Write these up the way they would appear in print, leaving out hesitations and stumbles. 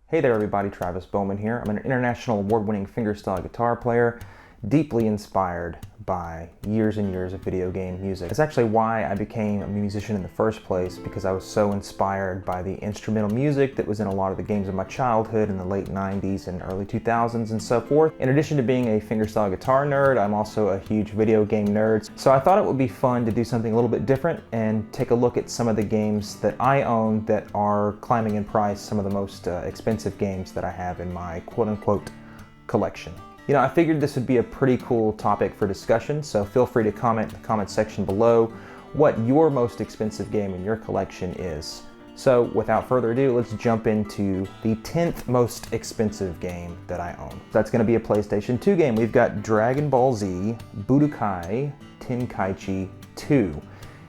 Hey there everybody, Travis Bowman here. I'm an international award-winning fingerstyle guitar player, deeply inspired by years and years of video game music. That's actually why I became a musician in the first place, because I was so inspired by the instrumental music that was in a lot of the games of my childhood in the late 90s and early 2000s and so forth. In addition to being a fingerstyle guitar nerd, I'm also a huge video game nerd. So I thought it would be fun to do something a little bit different and take a look at some of the games that I own that are climbing in price, some of the most expensive games that I have in my quote-unquote collection. You know, I figured this would be a pretty cool topic for discussion, so feel free to comment in the comment section below what your most expensive game in your collection is. So without further ado, let's jump into the 10th most expensive game that I own. That's going to be a PlayStation 2 game. We've got Dragon Ball Z Budokai Tenkaichi 2.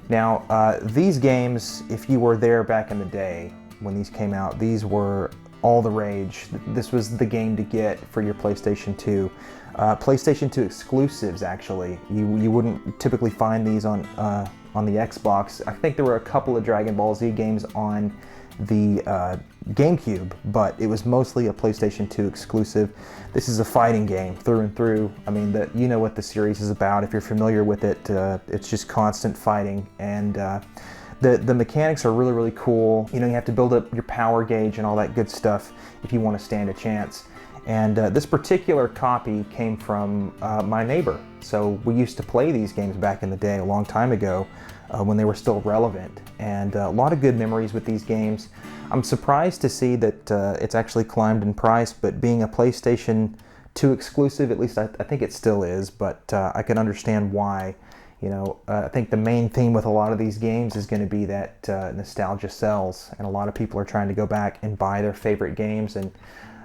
Now, these games, if you were there back in the day when these came out, these were all the rage. This was the game to get for your PlayStation 2. PlayStation 2 exclusives, actually. You wouldn't typically find these on the Xbox. I think there were a couple of Dragon Ball Z games on the GameCube, but it was mostly a PlayStation 2 exclusive. This is a fighting game through and through. I mean, you know what the series is about. If you're familiar with it, it's just constant fighting, and the mechanics are really, really cool. You know, you have to build up your power gauge and all that good stuff if you want to stand a chance. And this particular copy came from my neighbor. So we used to play these games back in the day, a long time ago, when they were still relevant. And a lot of good memories with these games. I'm surprised to see that it's actually climbed in price, but being a PlayStation 2 exclusive, at least I think it still is, but I can understand why. You know, I think the main theme with a lot of these games is going to be that nostalgia sells, and a lot of people are trying to go back and buy their favorite games, and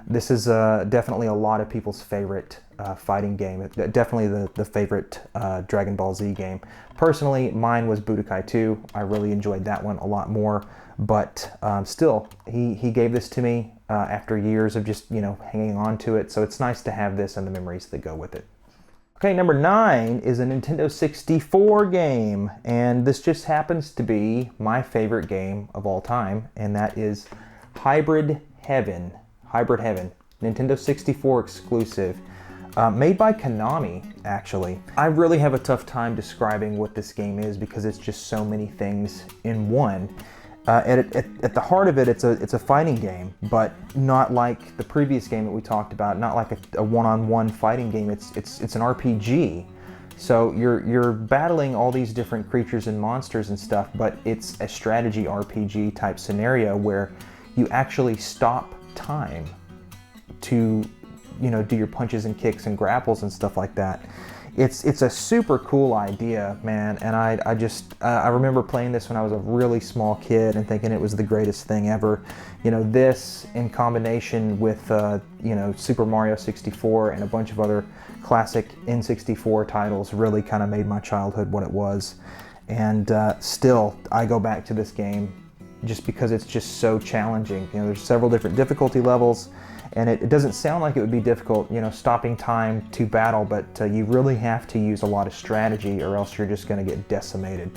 this is definitely a lot of people's favorite fighting game. Definitely the favorite Dragon Ball Z game. Personally, mine was Budokai 2. I really enjoyed that one a lot more, but still, he gave this to me after years of just, you know, hanging on to it, so it's nice to have this and the memories that go with it. Okay, number 9 is a Nintendo 64 game, and this just happens to be my favorite game of all time, and that is Hybrid Heaven. Hybrid Heaven, Nintendo 64 exclusive, made by Konami, actually. I really have a tough time describing what this game is because it's just so many things in one. At the heart of it, it's a fighting game, but not like the previous game that we talked about. Not like a one-on-one fighting game. It's an RPG. So you're battling all these different creatures and monsters and stuff, but it's a strategy RPG type scenario where you actually stop time to, you know, do your punches and kicks and grapples and stuff like that. It's a super cool idea, man, and I remember playing this when I was a really small kid and thinking it was the greatest thing ever. You know, this in combination with you know, Super Mario 64 and a bunch of other classic N64 titles really kind of made my childhood what it was. And still, I go back to this game just because it's just so challenging. You know, there's several different difficulty levels, and it doesn't sound like it would be difficult, you know, stopping time to battle, but you really have to use a lot of strategy or else you're just going to get decimated.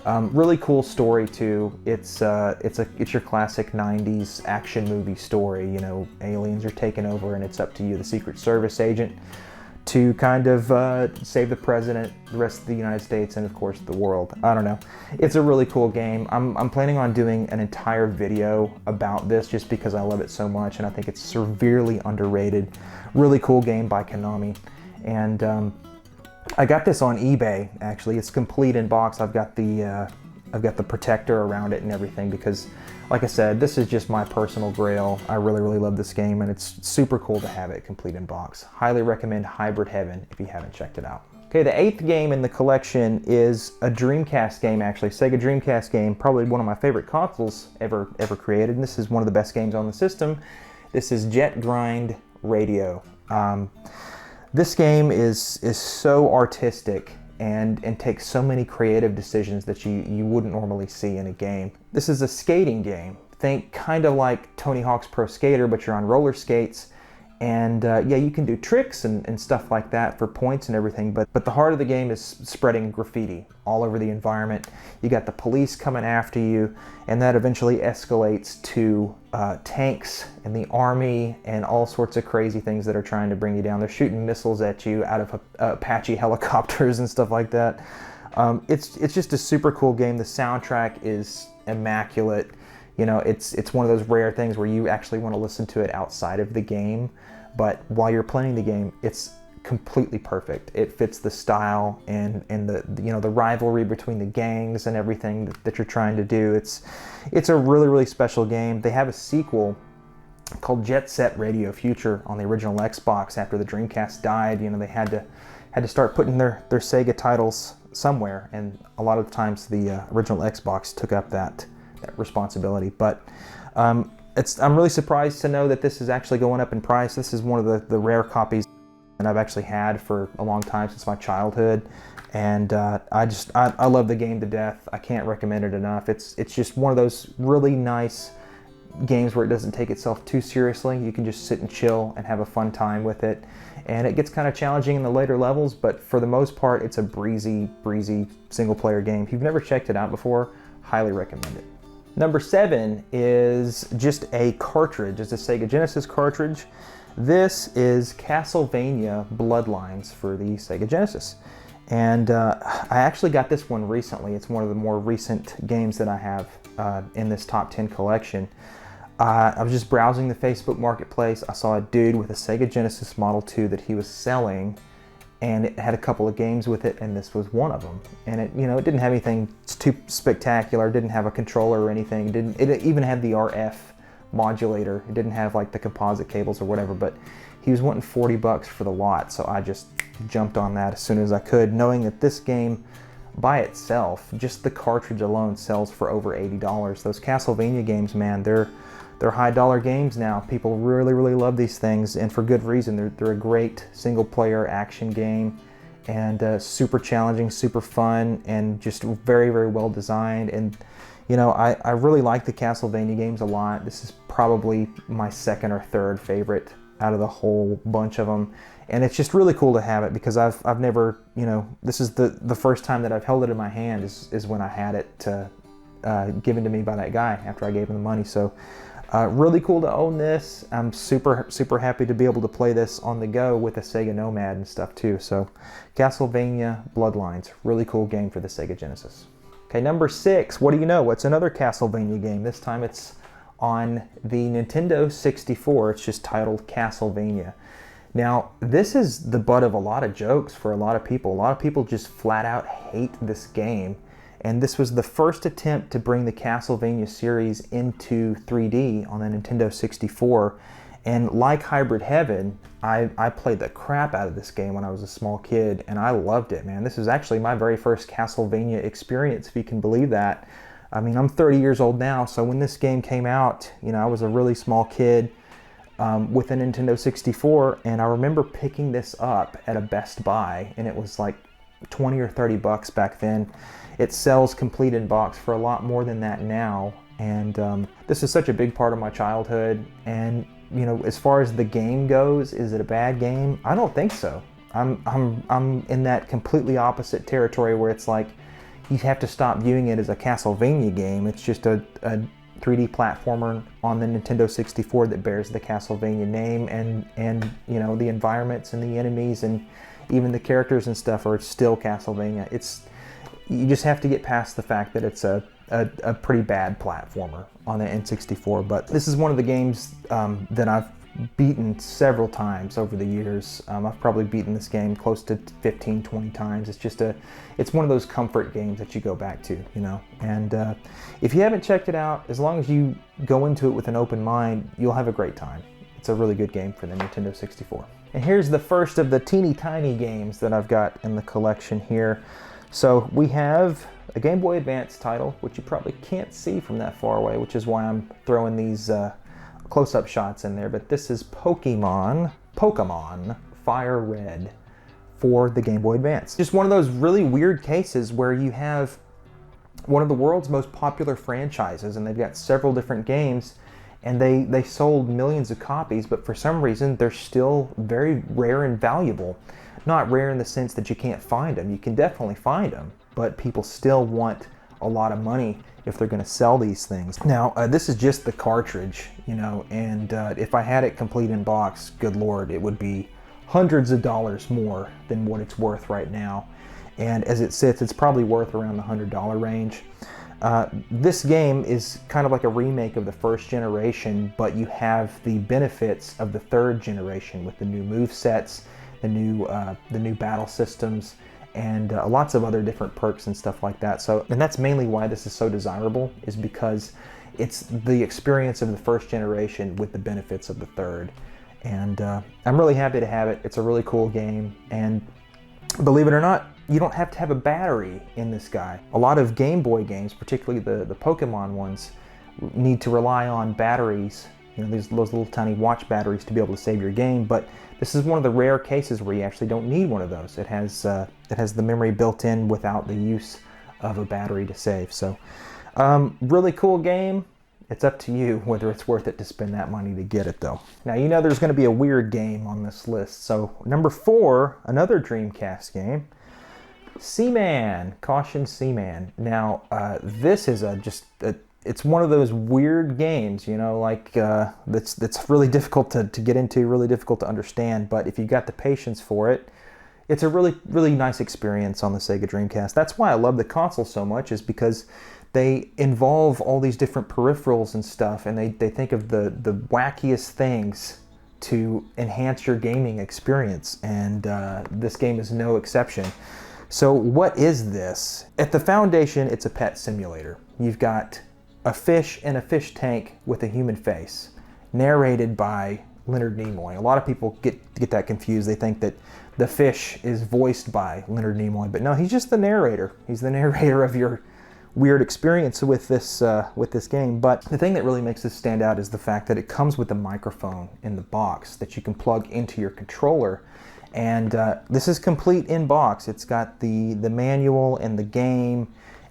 Really cool story too. It's your classic 90s action movie story. You know, aliens are taking over and it's up to you, the Secret Service agent, to kind of save the president, the rest of the United States, and of course the world. I don't know. It's a really cool game. I'm planning on doing an entire video about this just because I love it so much and I think it's severely underrated. Really cool game by Konami. And I got this on eBay, actually. It's complete in box. I've got the protector around it and everything because, like I said, this is just my personal grail. I really, really love this game, and it's super cool to have it complete in box. Highly recommend Hybrid Heaven if you haven't checked it out. Okay, the 8th game in the collection is a Dreamcast game, actually. Sega Dreamcast game, probably one of my favorite consoles ever created, and this is one of the best games on the system. This is Jet Grind Radio. This game is so artistic and takes so many creative decisions that you wouldn't normally see in a game. This is a skating game. Think kind of like Tony Hawk's Pro Skater, but you're on roller skates, And yeah, you can do tricks and stuff like that for points and everything, but the heart of the game is spreading graffiti all over the environment. You got the police coming after you, and that eventually escalates to tanks and the army and all sorts of crazy things that are trying to bring you down. They're shooting missiles at you out of Apache helicopters and stuff like that. It's just a super cool game. The soundtrack is immaculate. You know, it's one of those rare things where you actually want to listen to it outside of the game, but while you're playing the game, it's completely perfect. It fits the style and the, you know, the rivalry between the gangs and everything that you're trying to do. It's a really, really special game. They have a sequel called Jet Set Radio Future on the original Xbox after the Dreamcast died. You know, they had to start putting their Sega titles somewhere, and a lot of times the original Xbox took up that responsibility. But I'm really surprised to know that this is actually going up in price. This is one of the rare copies that I've actually had for a long time, since my childhood, and I love the game to death. I can't recommend it enough. It's just one of those really nice games where it doesn't take itself too seriously. You can just sit and chill and have a fun time with it, and it gets kind of challenging in the later levels, but for the most part it's a breezy single player game. If you've never checked it out before, highly recommend it. Number 7 is just a cartridge. It's a Sega Genesis cartridge. This is Castlevania Bloodlines for the Sega Genesis. And I actually got this one recently. It's one of the more recent games that I have in this top 10 collection. I was just browsing the Facebook Marketplace. I saw a dude with a Sega Genesis Model 2 that he was selling, and it had a couple of games with it, and this was one of them. And it, you know, it didn't have anything too spectacular. It didn't have a controller or anything. It even had the RF modulator. It didn't have like the composite cables or whatever, but he was wanting $40 for the lot, so I just jumped on that as soon as I could, knowing that this game by itself, just the cartridge alone, sells for over $80. Those Castlevania games, man, they're high dollar games now. People really love these things, and for good reason. They're a great single player action game, and super challenging, super fun, and just very well designed. And you know, I really like the Castlevania games a lot. This is probably my second or third favorite out of the whole bunch of them, and it's just really cool to have it, because I've never, you know, this is the first time that I've held it in my hand is when I had it given to me by that guy after I gave him the money. So really cool to own this. I'm super happy to be able to play this on the go with a Sega Nomad and stuff too. So Castlevania Bloodlines, really cool game for the Sega Genesis. Okay, number 6, what do you know? It's another Castlevania game. This time it's on the Nintendo 64. It's just titled Castlevania. Now, this is the butt of a lot of jokes for a lot of people. A lot of people just flat out hate this game. And this was the first attempt to bring the Castlevania series into 3D on the Nintendo 64. And like Hybrid Heaven, I played the crap out of this game when I was a small kid, and I loved it, man. This was actually my very first Castlevania experience, if you can believe that. I mean, I'm 30 years old now, so when this game came out, you know, I was a really small kid with a Nintendo 64, and I remember picking this up at a Best Buy, and it was like 20 or 30 bucks back then. It sells complete in box for a lot more than that now, and this is such a big part of my childhood. And you know, as far as the game goes, is it a bad game? I don't think so. I'm in that completely opposite territory where it's like you have to stop viewing it as a Castlevania game. It's just a 3D platformer on the Nintendo 64 that bears the Castlevania name, and you know, the environments and the enemies and even the characters and stuff are still Castlevania. You just have to get past the fact that it's a pretty bad platformer on the N64. But this is one of the games that I've beaten several times over the years. I've probably beaten this game close to 15-20 times. It's one of those comfort games that you go back to, you know. And if you haven't checked it out, as long as you go into it with an open mind, you'll have a great time. It's a really good game for the Nintendo 64. And here's the first of the teeny tiny games that I've got in the collection here. So we have a Game Boy Advance title, which you probably can't see from that far away, which is why I'm throwing these close-up shots in there. But this is Pokemon Fire Red for the Game Boy Advance. Just one of those really weird cases where you have one of the world's most popular franchises, and they've got several different games, and they sold millions of copies, but for some reason they're still very rare and valuable. Not rare in the sense that you can't find them. You can definitely find them, but people still want a lot of money if they're going to sell these things. Now, this is just the cartridge, you know, and if I had it complete in box, good Lord, it would be hundreds of dollars more than what it's worth right now. And as it sits, it's probably worth around the $100 range. This game is kind of like a remake of the first generation, but you have the benefits of the third generation with the new move sets, the new battle systems, and lots of other different perks and stuff like that. So, and that's mainly why this is so desirable, is because it's the experience of the first generation with the benefits of the third. And I'm really happy to have it. It's a really cool game, and believe it or not, you don't have to have a battery in this guy. A lot of Game Boy games, particularly the Pokemon ones, need to rely on batteries, you know, those little tiny watch batteries to be able to save your game, but this is one of the rare cases where you actually don't need one of those. It has the memory built in without the use of a battery to save. So really cool game. It's up to you whether it's worth it to spend that money to get it though. Now, you know there's going to be a weird game on this list. So number 4, another Dreamcast game, Seaman, Caution Seaman. Now this is it's one of those weird games, you know, like that's really difficult to get into, really difficult to understand, but if you got the patience for it, it's a really nice experience on the Sega Dreamcast. That's why I love the console so much, is because they involve all these different peripherals and stuff, and they think of the wackiest things to enhance your gaming experience, and this game is no exception. So what is this? At the foundation, it's a pet simulator. You've got a fish in a fish tank with a human face, narrated by Leonard Nimoy. A lot of people get that confused. They think that the fish is voiced by Leonard Nimoy, but no, he's just the narrator. He's the narrator of your weird experience with this game. But the thing that really makes this stand out is the fact that it comes with a microphone in the box that you can plug into your controller. And this is complete in box. It's got the manual and the game,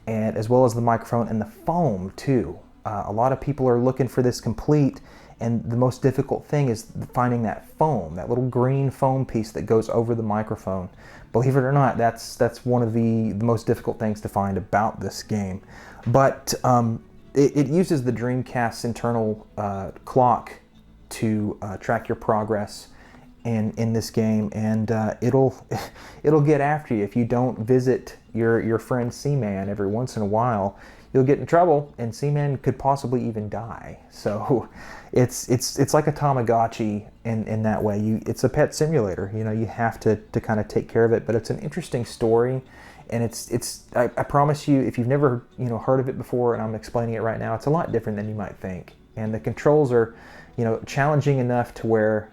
and as well as the microphone and the foam too. A lot of people are looking for this complete, and the most difficult thing is finding that foam, that little green foam piece that goes over the microphone. Believe it or not, that's one of the most difficult things to find about this game. But it uses the Dreamcast's internal clock to track your progress in this game, and it'll get after you if you don't visit your friend Seaman every once in a while. You'll get in trouble, and Seaman could possibly even die. So it's like a Tamagotchi in that way. It's a pet simulator. You know, you have to kind of take care of it, but it's an interesting story, and I promise you, if you've never heard of it before, and I'm explaining it right now, it's a lot different than you might think. And the controls are challenging enough to where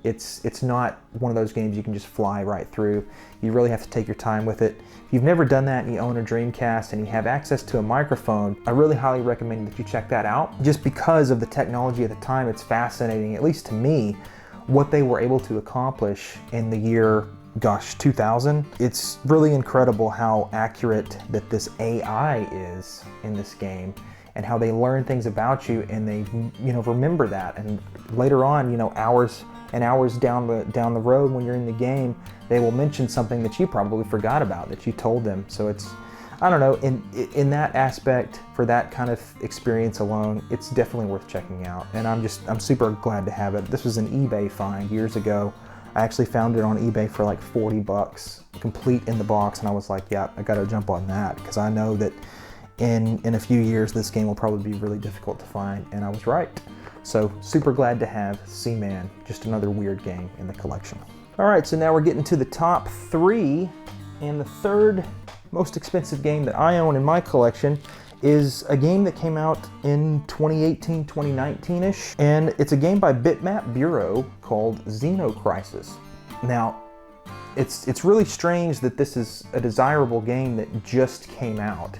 it's not one of those games you can just fly right through. You really have to take your time with it. If you've never done that and you own a Dreamcast and you have access to a microphone, I really highly recommend that you check that out. Just because of the technology at the time, it's fascinating, at least to me, what they were able to accomplish in the year, 2000. It's really incredible how accurate that this AI is in this game, and how they learn things about you, and they remember that, and later on, hours and hours down the road when you're in the game, they will mention something that you probably forgot about that you told them. So it's, I don't know, in that aspect, for that kind of experience alone, it's definitely worth checking out, and I'm super glad to have it. This was an eBay find years ago. I actually found it on eBay for like $40, complete in the box, and I was like, yeah, I gotta jump on that, because I know that in a few years this game will probably be really difficult to find, and I was right. So super glad to have Seaman, just another weird game in the collection. All right, so now we're getting to the top 3, and the third most expensive game that I own in my collection is a game that came out in 2018, 2019-ish, and it's a game by Bitmap Bureau called Xenocrisis. Now, it's really strange that this is a desirable game that just came out.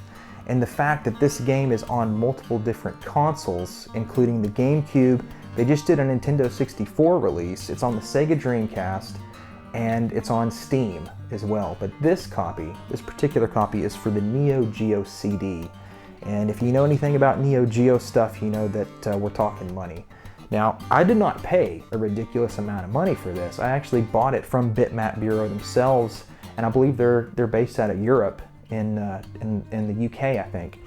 And the fact that this game is on multiple different consoles, including the GameCube. They just did a Nintendo 64 release. It's on the Sega Dreamcast, and it's on Steam as well. But this particular copy, is for the Neo Geo CD. And if you know anything about Neo Geo stuff, you know that we're talking money. Now, I did not pay a ridiculous amount of money for this. I actually bought it from Bitmap Bureau themselves, and I believe they're based out of Europe in the UK, I think.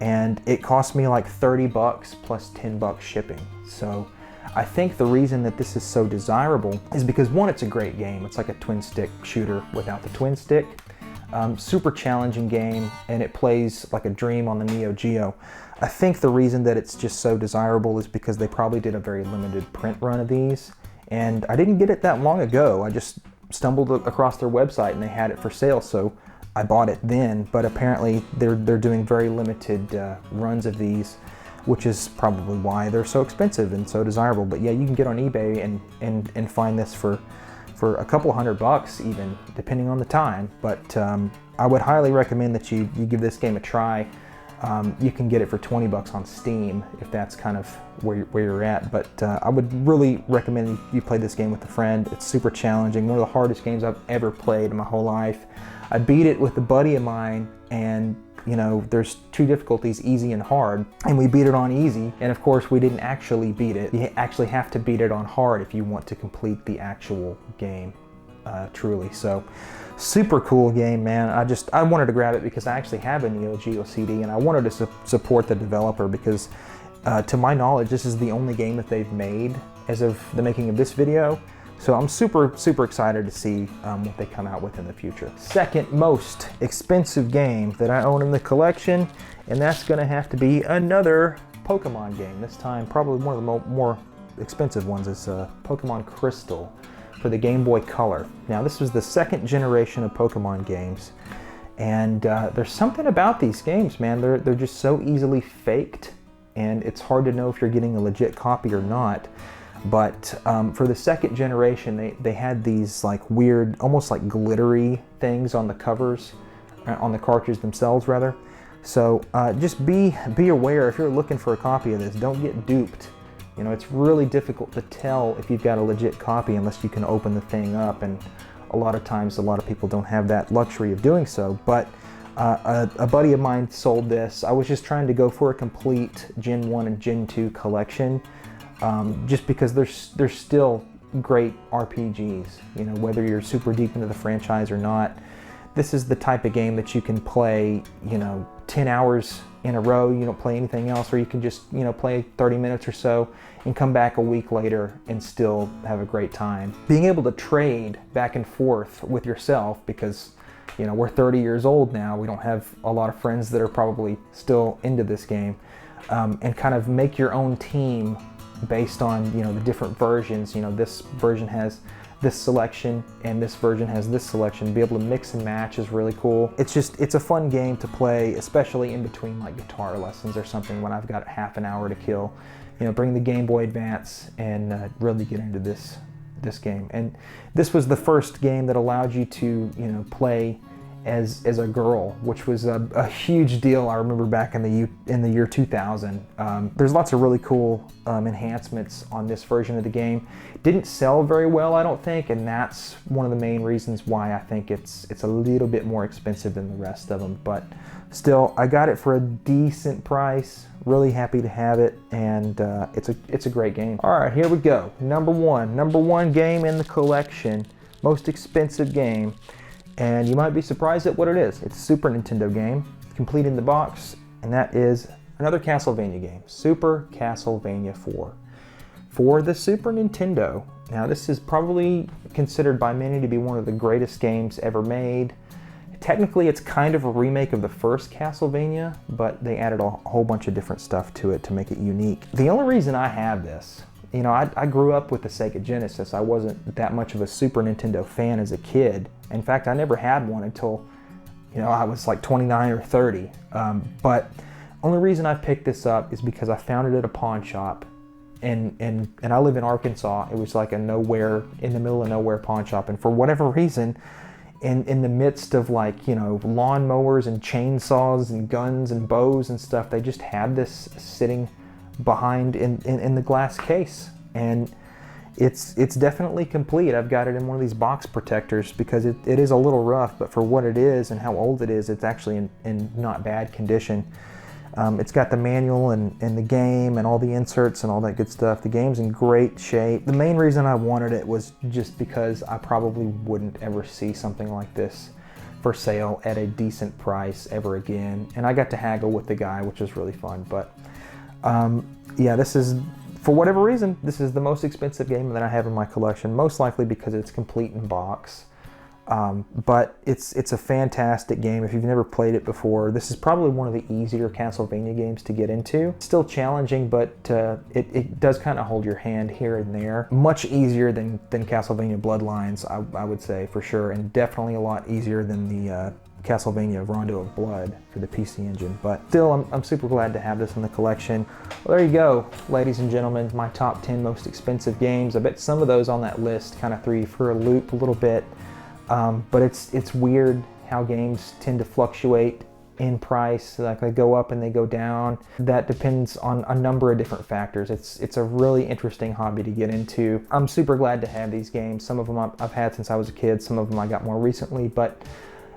And it cost me like 30 bucks plus 10 bucks shipping. So I think the reason that this is so desirable is because, one, it's a great game. It's like a twin stick shooter without the twin stick. Super challenging game, and it plays like a dream on the Neo Geo. I think the reason that it's just so desirable is because they probably did a very limited print run of these, and I didn't get it that long ago. I just stumbled across their website and they had it for sale, so I bought it then. But apparently they're doing very limited runs of these, which is probably why they're so expensive and so desirable. But yeah, you can get on eBay and find this for a couple $100 even, depending on the time. But I would highly recommend that you give this game a try. You can get it for 20 bucks on Steam if that's kind of where you're at. But I would really recommend you play this game with a friend. It's super challenging, one of the hardest games I've ever played in my whole life. I beat it with a buddy of mine, and you know, there's two difficulties, easy and hard, and we beat it on easy. And of course, we didn't actually beat it. You actually have to beat it on hard if you want to complete the actual game, truly. So, super cool game, man. I wanted to grab it because I actually have a Neo Geo CD, and I wanted to support the developer because, to my knowledge, this is the only game that they've made as of the making of this video. So I'm super, super excited to see what they come out with in the future. Second most expensive game that I own in the collection, and that's gonna have to be another Pokemon game. This time, probably one of the more expensive ones is Pokemon Crystal for the Game Boy Color. Now, this was the second generation of Pokemon games, and there's something about these games, man. They're just so easily faked, and it's hard to know if you're getting a legit copy or not. But for the second generation, they had these like weird, almost like glittery things on the covers, on the cartridge themselves rather. So just be aware if you're looking for a copy of this, don't get duped. You know, it's really difficult to tell if you've got a legit copy unless you can open the thing up, and a lot of times a lot of people don't have that luxury of doing so. But a buddy of mine sold this. I was just trying to go for a complete Gen 1 and Gen 2 collection. Just because there's still great RPGs, you know, whether you're super deep into the franchise or not. This is the type of game that you can play, you know, 10 hours in a row, you don't play anything else, or you can just, you know, play 30 minutes or so and come back a week later and still have a great time. Being able to trade back and forth with yourself, because, you know, we're 30 years old now, we don't have a lot of friends that are probably still into this game, and kind of make your own team based on, you know, the different versions. You know, this version has this selection and this version has this selection. Be able to mix and match is really cool. It's a fun game to play, especially in between like guitar lessons or something when I've got half an hour to kill. You know, bring the Game Boy Advance and really get into this game. And this was the first game that allowed you to, you know, play as a girl, which was a huge deal. I remember back in the year 2000. There's lots of really cool enhancements on this version of the game. It didn't sell very well, I don't think, and that's one of the main reasons why I think it's a little bit more expensive than the rest of them. But still, I got it for a decent price. Really happy to have it, and it's a great game. All right, here we go. Number one game in the collection, most expensive game. And you might be surprised at what it is. It's a Super Nintendo game, complete in the box, and that is another Castlevania game, Super Castlevania 4. For the Super Nintendo. Now, this is probably considered by many to be one of the greatest games ever made. Technically, it's kind of a remake of the first Castlevania, but they added a whole bunch of different stuff to it to make it unique. The only reason I have this, you know, I grew up with the Sega Genesis. I wasn't that much of a Super Nintendo fan as a kid. In fact, I never had one until, you know, I was like 29 or 30. But only reason I picked this up is because I found it at a pawn shop, and I live in Arkansas. It was like a nowhere, in the middle of nowhere pawn shop, and for whatever reason, in the midst of, like, you know, lawnmowers and chainsaws and guns and bows and stuff, they just had this sitting behind in the glass case, and it's definitely complete. I've got it in one of these box protectors because it is a little rough, but for what it is and how old it is, it's actually in not bad condition. It's got the manual and the game and all the inserts and all that good stuff. The game's in great shape. The main reason I wanted it was just because I probably wouldn't ever see something like this for sale at a decent price ever again. And I got to haggle with the guy, which was really fun. But yeah, this is, for whatever reason, this is the most expensive game that I have in my collection, most likely because it's complete in box. But it's a fantastic game. If you've never played it before, this is probably one of the easier Castlevania games to get into. It's still challenging, but it does kind of hold your hand here and there. Much easier than Castlevania Bloodlines, I would say, for sure, and definitely a lot easier than the Castlevania Rondo of Blood for the PC Engine. But still, I'm super glad to have this in the collection. Well, there you go, ladies and gentlemen, my top 10 most expensive games. I bet some of those on that list kind of threw you for a loop a little bit. But it's weird how games tend to fluctuate in price, like they go up and they go down. That depends on a number of different factors. It's a really interesting hobby to get into. I'm super glad to have these games. Some of them I've had since I was a kid, some of them I got more recently, but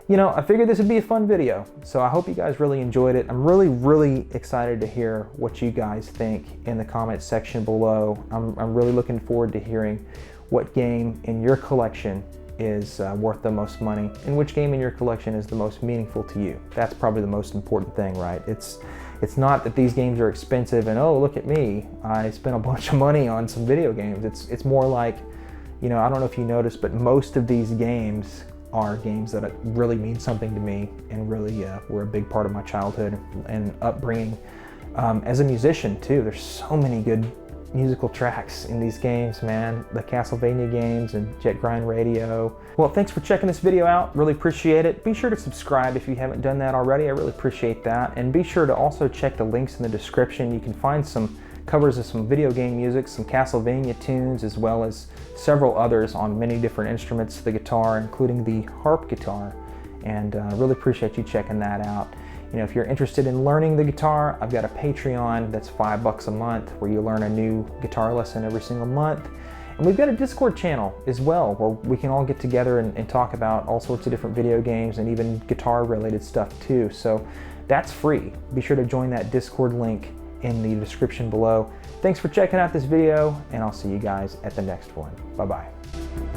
you know, I figured this would be a fun video. So I hope you guys really enjoyed it. I'm really excited to hear what you guys think in the comments section below. I'm really looking forward to hearing what game in your collection is worth the most money, and which game in your collection is the most meaningful to you. That's probably the most important thing, right? It's not that these games are expensive and, oh, look at me, I spent a bunch of money on some video games. It's more like, you know, I don't know if you noticed, but most of these games are games that really mean something to me and really were a big part of my childhood and upbringing. As a musician too, there's so many good musical tracks in these games, man. The Castlevania games and Jet Grind Radio. Well, thanks for checking this video out. Really appreciate it. Be sure to subscribe if you haven't done that already. I really appreciate that. And be sure to also check the links in the description. You can find some covers of some video game music, some Castlevania tunes, as well as several others on many different instruments, the guitar, including the harp guitar. And really appreciate you checking that out. You know, if you're interested in learning the guitar, I've got a Patreon that's $5 a month where you learn a new guitar lesson every single month. And we've got a Discord channel as well where we can all get together and talk about all sorts of different video games and even guitar related stuff too. So that's free. Be sure to join that Discord link in the description below. Thanks for checking out this video, and I'll see you guys at the next one. Bye-bye.